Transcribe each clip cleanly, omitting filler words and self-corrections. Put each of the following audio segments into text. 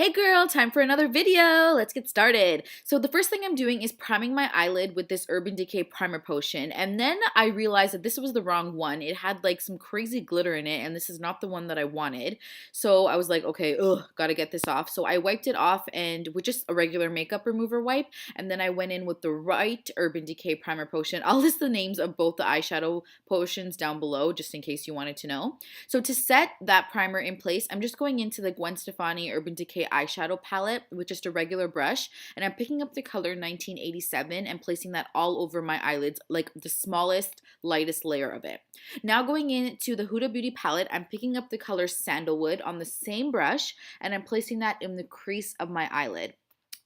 Hey girl, time for another video. Let's get started. So the first thing I'm doing is priming my eyelid with this Urban Decay primer potion, and then I realized that this was the wrong one. It had like some crazy glitter in it, and this is not the one that I wanted. So I was like, okay, gotta get this off. So I wiped it off and with just a regular makeup remover wipe, and then I went in with the right Urban Decay primer potion. I'll list the names of both the eyeshadow potions down below just in case you wanted to know. So to set that primer in place, I'm just going into the Gwen Stefani Urban Decay eyeshadow palette with just a regular brush, and I'm picking up the color 1987 and placing that all over my eyelids, like the smallest, lightest layer of it. Now going into the Huda Beauty palette, I'm picking up the color Sandalwood on the same brush, and I'm placing that in the crease of my eyelid.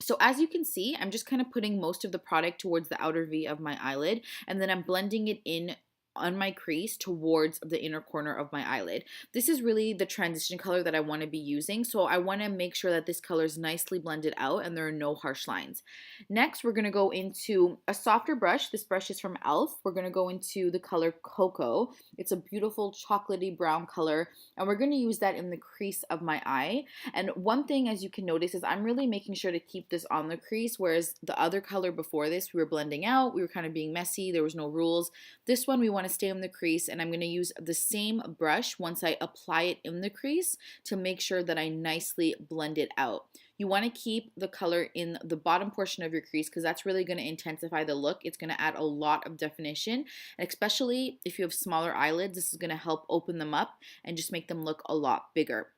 So as you can see, I'm just kind of putting most of the product towards the outer V of my eyelid, and then I'm blending it in on my crease towards the inner corner of my eyelid. This is really the transition color that I want to be using, so I want to make sure that this color is nicely blended out and there are no harsh lines. Next, we're going to go into a softer brush. This brush is from e.l.f. We're going to go into the color Coco. It's a beautiful chocolatey brown color, and we're going to use that in the crease of my eye. And one thing, as you can notice, is I'm really making sure to keep this on the crease, whereas the other color before this, we were blending out, we were kind of being messy, there was no rules. This one, we want to stay in the crease, and I'm going to use the same brush once I apply it in the crease to make sure that I nicely blend it out. You want to keep the color in the bottom portion of your crease because that's really going to intensify the look. It's going to add a lot of definition, and especially if you have smaller eyelids, this is going to help open them up and just make them look a lot bigger.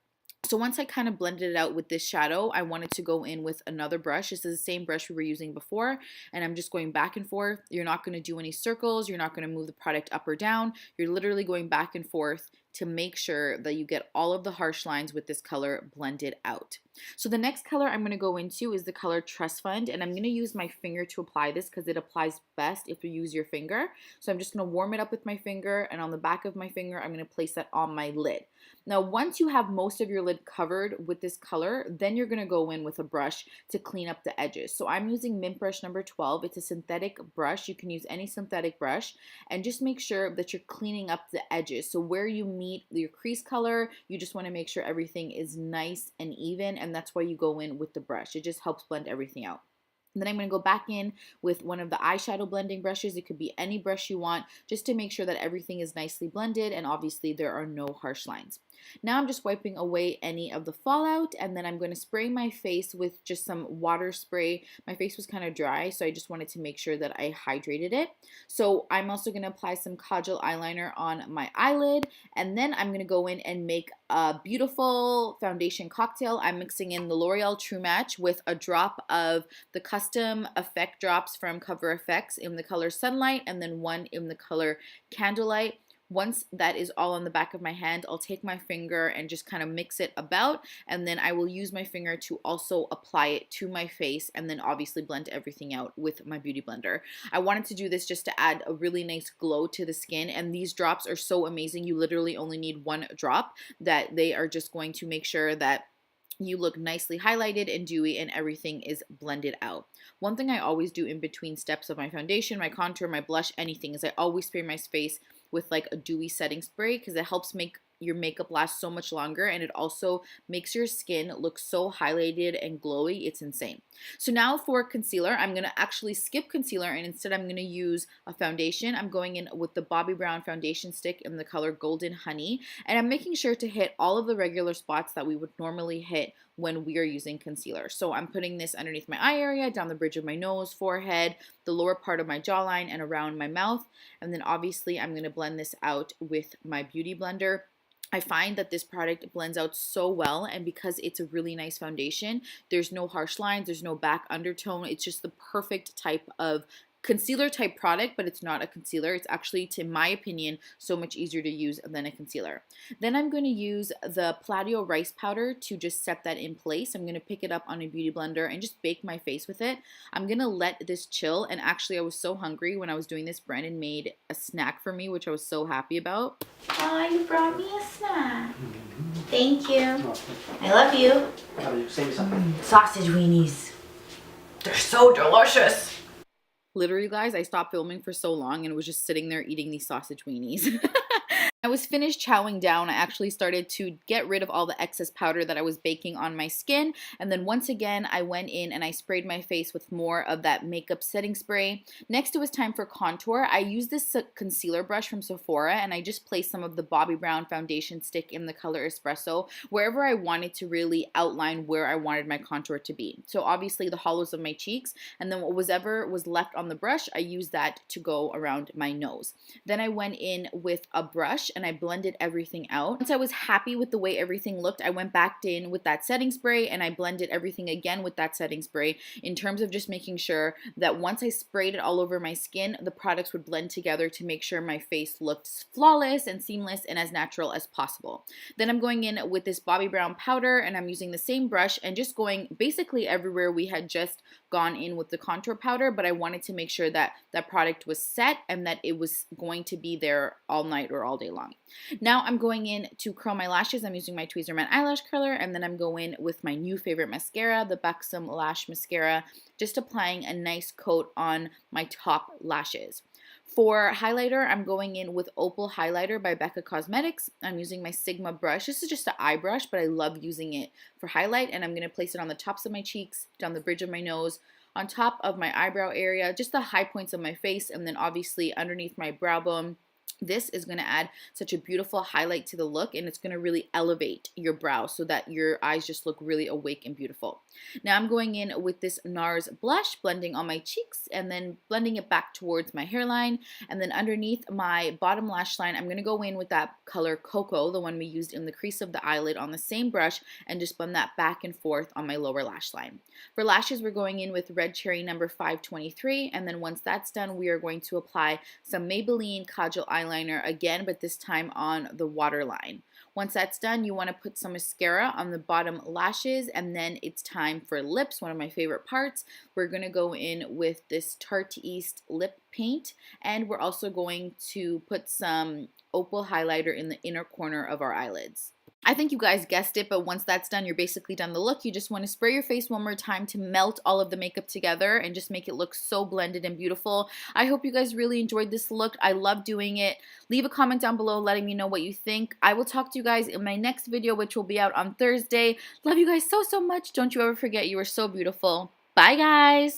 So once I kind of blended it out with this shadow, I wanted to go in with another brush. This is the same brush we were using before, and I'm just going back and forth. You're not going to do any circles. You're not going to move the product up or down. You're literally going back and forth to make sure that you get all of the harsh lines with this color blended out. So the next color I'm going to go into is the color Trust Fund, and I'm going to use my finger to apply this because it applies best if you use your finger. So I'm just going to warm it up with my finger, and on the back of my finger I'm going to place that on my lid. Now once you have most of your lid covered with this color, then you're going to go in with a brush to clean up the edges. So I'm using Mint Brush number 12. It's a synthetic brush. You can use any synthetic brush, and just make sure that you're cleaning up the edges. So where you meet your crease color, you just want to make sure everything is nice and even, and that's why you go in with the brush. It just helps blend everything out. And then I'm going to go back in with one of the eyeshadow blending brushes. It could be any brush you want, just to make sure that everything is nicely blended and obviously there are no harsh lines. Now I'm just wiping away any of the fallout, and then I'm going to spray my face with just some water spray. My face was kind of dry, so I just wanted to make sure that I hydrated it. So I'm also going to apply some Kajal eyeliner on my eyelid, and then I'm going to go in and make a beautiful foundation cocktail. I'm mixing in the L'Oreal True Match with a drop of the custom effect drops from Cover FX in the color Sunlight, and then one in the color Candlelight. Once that is all on the back of my hand, I'll take my finger and just kind of mix it about, and then I will use my finger to also apply it to my face, and then obviously blend everything out with my beauty blender. I wanted to do this just to add a really nice glow to the skin, and these drops are so amazing. You literally only need one drop, that they are just going to make sure that you look nicely highlighted and dewy and everything is blended out. One thing I always do in between steps of my foundation, my contour, my blush, anything, is I always spray my face with like a dewy setting spray because it helps make your makeup last so much longer, and it also makes your skin look so highlighted and glowy. It's insane. So now for concealer, I'm going to actually skip concealer, and instead I'm going to use a foundation. I'm going in with the Bobbi Brown foundation stick in the color Golden Honey, and I'm making sure to hit all of the regular spots that we would normally hit when we are using concealer. So I'm putting this underneath my eye area, down the bridge of my nose, forehead, the lower part of my jawline, and around my mouth. And then obviously I'm going to blend this out with my beauty blender. I find that this product blends out so well, and because it's a really nice foundation, there's no harsh lines, there's no back undertone. It's just the perfect type of concealer type product, but it's not a concealer. It's actually, to my opinion, so much easier to use than a concealer. Then I'm going to use the Palladio rice powder to just set that in place. I'm going to pick it up on a beauty blender and just bake my face with it. I'm going to let this chill, and actually I was so hungry when I was doing this. Brandon made a snack for me, which I was so happy about. Oh, you brought me a snack. Thank you. I love you. Sausage weenies. They're so delicious. Literally, guys, I stopped filming for so long and was just sitting there eating these sausage weenies. I was finished chowing down. I actually started to get rid of all the excess powder that I was baking on my skin. And then once again, I went in and I sprayed my face with more of that makeup setting spray. Next, it was time for contour. I used this concealer brush from Sephora and I just placed some of the Bobbi Brown foundation stick in the color Espresso wherever I wanted to really outline where I wanted my contour to be. So obviously the hollows of my cheeks, and then whatever was left on the brush, I used that to go around my nose. Then I went in with a brush and I blended everything out. Once I was happy with the way everything looked, I went back in with that setting spray and I blended everything again with that setting spray in terms of just making sure that once I sprayed it all over my skin, the products would blend together to make sure my face looked flawless and seamless and as natural as possible. Then I'm going in with this Bobbi Brown powder and I'm using the same brush and just going basically everywhere we had just gone in with the contour powder, but I wanted to make sure that that product was set and that it was going to be there all night or all day long. Now I'm going in to curl my lashes. I'm using my Tweezerman eyelash curler, and then I'm going with my new favorite mascara, the Buxom Lash Mascara, just applying a nice coat on my top lashes. For highlighter, I'm going in with Opal highlighter by Becca Cosmetics. I'm using my Sigma brush. This is just an eye brush, but I love using it for highlight, and I'm going to place it on the tops of my cheeks, down the bridge of my nose, on top of my eyebrow area, just the high points of my face, and then obviously underneath my brow bone. This is going to add such a beautiful highlight to the look, and it's going to really elevate your brow so that your eyes just look really awake and beautiful. Now I'm going in with this NARS Blush, blending on my cheeks and then blending it back towards my hairline, and then underneath my bottom lash line I'm going to go in with that color Coco, the one we used in the crease of the eyelid, on the same brush and just blend that back and forth on my lower lash line. For lashes, we're going in with Red Cherry number 523, and then once that's done we are going to apply some Maybelline Kajal eyeliner again, but this time on the waterline. Once that's done, you want to put some mascara on the bottom lashes, and then it's time for lips, one of my favorite parts. We're going to go in with this Tarteist lip paint, and we're also going to put some Opal highlighter in the inner corner of our eyelids. I think you guys guessed it, but once that's done, you're basically done the look. You just want to spray your face one more time to melt all of the makeup together and just make it look so blended and beautiful. I hope you guys really enjoyed this look. I love doing it. Leave a comment down below letting me know what you think. I will talk to you guys in my next video, which will be out on Thursday. Love you guys so, so much. Don't you ever forget you are so beautiful. Bye, guys.